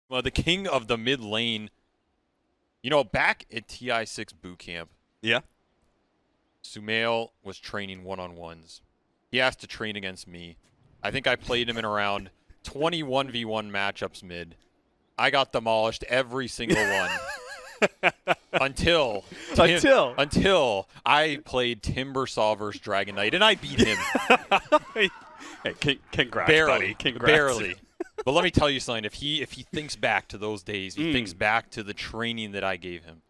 Well, the king of the mid lane. You know, back at TI6 boot camp, Yeah. SumaiL was training one-on-ones. He asked to train against me. I think I played him in around 21v1 matchups mid. I got demolished every single one. Until I played Timbersaw versus Dragon Knight, and I beat him. Hey, congrats, Barely, buddy. Congrats. barely. But let me tell you something. If he thinks back to those days, he thinks back to the training that I gave him,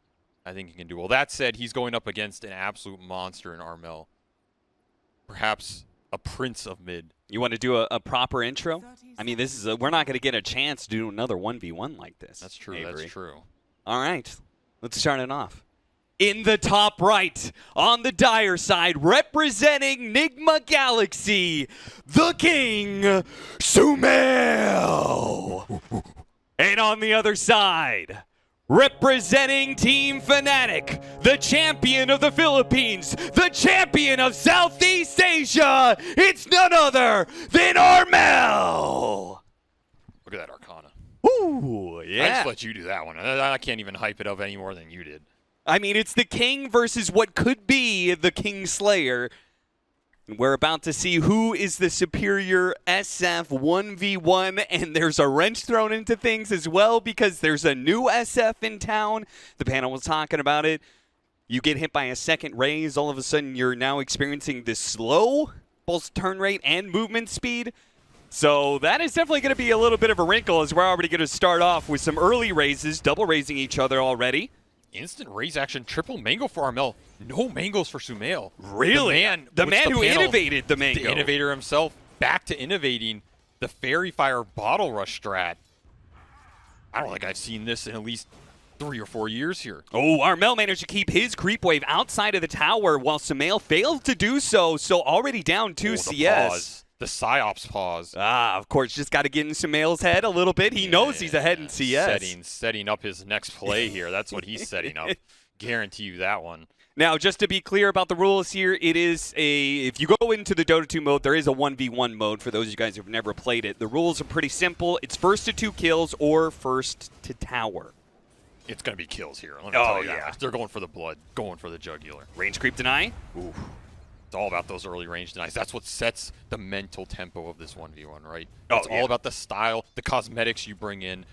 I think he can do well. That said, he's going up against an absolute monster in Armel. Perhaps a prince of mid. You want to do a proper intro? I mean, this is we're not going to get a chance to do another 1v1 like this. That's true. Avery. That's true. All right. Let's start it off. In the top right, on the dire side, representing NIGMA Galaxy, the King, SumaiL. And on the other side, representing Team FNATIC, the champion of the Philippines, the champion of Southeast Asia, it's none other than Armel. Look at that Arcana. Ooh, I yeah. just let you do that one. I can't even hype it up any more than you did. I mean, it's the King versus what could be the King Slayer. We're about to see who is the superior SF 1v1, and there's a wrench thrown into things as well because there's a new SF in town. The panel was talking about it. You get hit by a second raise, all of a sudden you're now experiencing this slow both turn rate and movement speed. So that is definitely going to be a little bit of a wrinkle as we're already going to start off with some early raises, double raising each other already. Instant raise action, triple mango for Armel. No mangoes for SumaiL. Really? The man who innovated the mango. The innovator himself, back to innovating the Fairy Fire Bottle Rush strat. I don't think I've seen this in at least 3 or 4 years here. Oh, Armel managed to keep his creep wave outside of the tower while SumaiL failed to do so. So already down 2 CS. Pause. The Psyops pause. Of course, just got to get in SumaiL's head a little bit. He knows he's ahead in CS. Setting up his next play here. That's what he's setting up. Guarantee you that one. Now, just to be clear about the rules here, it is if you go into the Dota 2 mode, there is a 1v1 mode for those of you guys who've never played it. The rules are pretty simple. It's first to 2 kills or first to tower. It's going to be kills here. Let me tell you that. They're going for the blood, going for the jugular. Range creep deny. Ooh. It's all about those early range denies. That's what sets the mental tempo of this 1v1, right? It's all about the style, the cosmetics you bring in,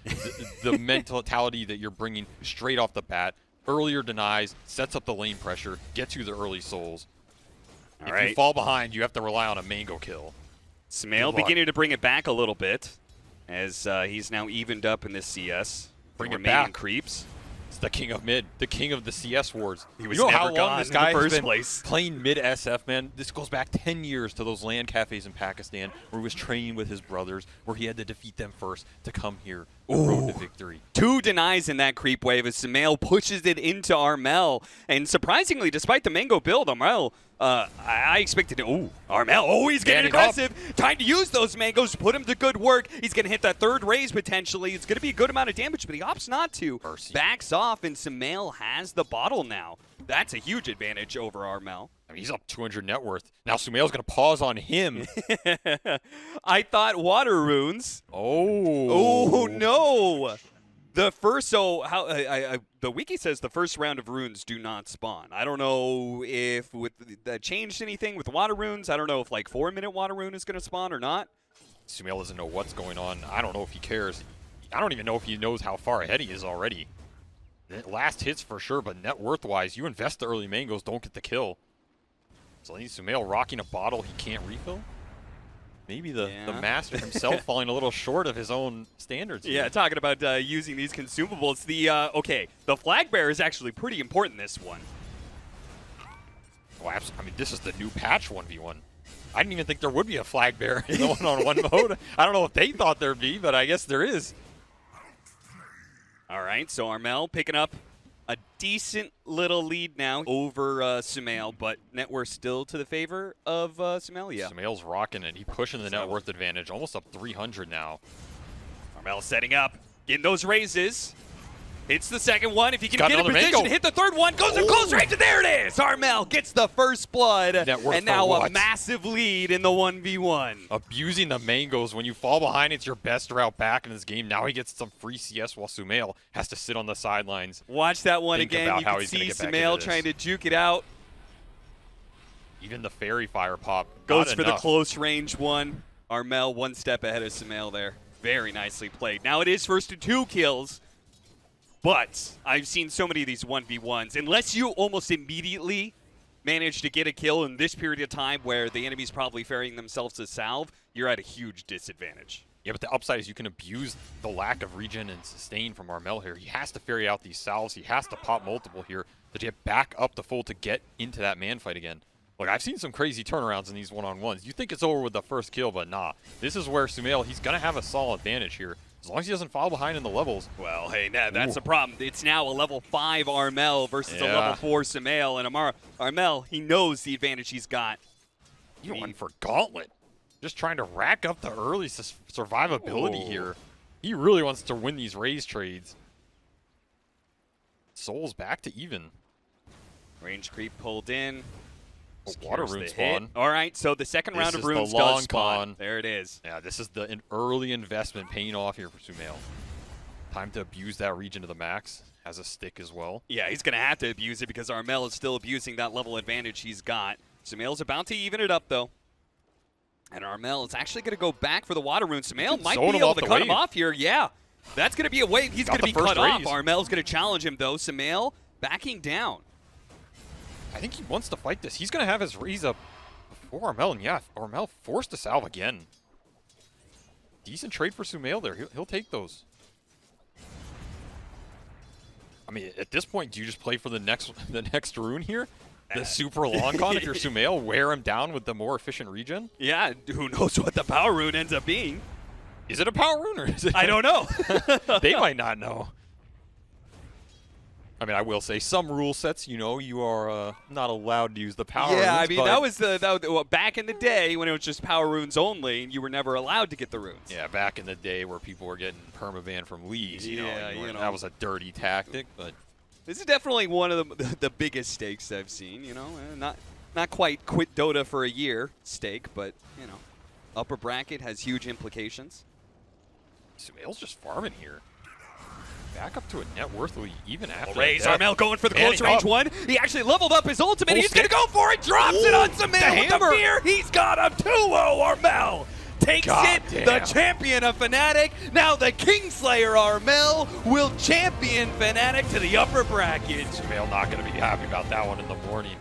the mentality that you're bringing straight off the bat. Earlier denies, sets up the lane pressure, gets you the early souls. If you fall behind, you have to rely on a mango kill. SumaiL beginning to bring it back a little bit as he's now evened up in this CS. Bring it back. Creeps. It's the king of mid, the king of the CS wars. He was you know never how long gone this guy in the has first been place. Playing mid SF, man? This goes back 10 years to those LAN cafes in Pakistan where he was training with his brothers, where he had to defeat them first to come here, the road to victory. 2 denies in that creep wave as SumaiL pushes it into Armel. And surprisingly, despite the mango build, Armel, I expected to, Armel, he's getting aggressive. Time to use those mangoes, put him to good work. He's going to hit that third raise potentially. It's going to be a good amount of damage, but he opts not to. Mercy. Backs off, and SumaiL has the bottle now. That's a huge advantage over Armel. I mean, he's up 200 net worth. Now SumaiL's going to pause on him. I thought water runes. Oh, no. The first, the wiki says the first round of runes do not spawn. I don't know if that changed anything with water runes. I don't know if like 4-minute water rune is going to spawn or not. SumaiL doesn't know what's going on. I don't know if he cares. I don't even know if he knows how far ahead he is already. Last hits for sure, but net worth-wise, you invest the early mangoes, don't get the kill. So SumaiL rocking a bottle he can't refill? Maybe the master himself falling a little short of his own standards. Yeah, talking about using these consumables. The flag bearer is actually pretty important this one. Oh, absolutely. I mean, this is the new patch 1v1. I didn't even think there would be a flag bearer in the one-on-one mode. I don't know if they thought there'd be, but I guess there is. All right, so Armel picking up a decent little lead now over SumaiL, but net worth still to the favor of SumaiL, yeah. SumaiL's rocking it. He's pushing the net worth advantage, almost up 300 now. Armel setting up, getting those raises. Hits the second one. If he can Got get in another position, mango. hit the third one, goes in close range, and there it is! Armel gets the first blood, Net worth and now for a what? massive lead in the 1v1. Abusing the mangoes. When you fall behind, it's your best route back in this game. Now he gets some free CS while SumaiL has to sit on the sidelines. Watch that one Think again. about You how can he's gonna see get back into SumaiL this. trying to juke it out. Even the fairy fire pop Goes not for the enough. close range one. Armel one step ahead of SumaiL there. Very nicely played. Now it is first to 2 kills. But I've seen so many of these 1v1s. Unless you almost immediately manage to get a kill in this period of time where the enemy's probably ferrying themselves to salve, you're at a huge disadvantage. Yeah, but the upside is you can abuse the lack of regen and sustain from Armel here. He has to ferry out these salves. He has to pop multiple here to get back up the full to get into that man fight again. Look, I've seen some crazy turnarounds in these one-on-ones. You think it's over with the first kill, but nah. This is where SumaiL, he's going to have a solid advantage here. As long as he doesn't fall behind in the levels. Well, hey, that's the problem. It's now a level 5 Armel versus a level 4 SumaiL. And Armel, he knows the advantage he's got. You went for Gauntlet. Just trying to rack up the early survivability here. He really wants to win these raise trades. Soul's back to even. Range creep pulled in. A water rune hit. spawn. All right, so the second round of This is the runes long does spawn. con. There it is. Yeah, this is the early investment paying off here for SumaiL. Time to abuse that region to the max. Has a stick as well. Yeah, he's going to have to abuse it because Armel is still abusing that level advantage he's got. SumaiL's about to even it up, though. And Armel is actually going to go back for the water rune. SumaiL might be zone him able off to the cut him wave. off here. Yeah, that's going to be a wave. He's Got going to the be first cut off. raise. Armel's going to challenge him, though. SumaiL backing down. I think he wants to fight this. He's going to have his raise up before Armel. And yeah, Armel forced to salve again. Decent trade for SumaiL there. He'll take those. I mean, at this point, do you just play for the next rune here? The super long con if you're SumaiL, wear him down with the more efficient regen? Yeah, who knows what the power rune ends up being? Is it a power rune or is it? I don't know. They might not know. I mean, I will say some rule sets, you know, you are not allowed to use the power runes. Yeah, I mean, but that was well, back in the day when it was just power runes only, and you were never allowed to get the runes. yeah, back in the day where people were getting permaban from leagues, you Yeah, know, you know. that was a dirty tactic, but This is definitely one of the biggest stakes I've seen. You know, not quite quit Dota for a year stake, but you know, upper bracket has huge implications. SumaiL's just farming here. Back up to a net worthily even after Raise that. Armel going for the Panning close range up. one. He actually leveled up his ultimate. Full He's going to stick. go for it. Drops it on SumaiL with the hammer. fear. He's got him 2-0. Armel takes God it. damn. The champion of FNATIC. Now the Kingslayer Armel will champion FNATIC to the upper bracket. SumaiL not going to be happy about that one in the morning.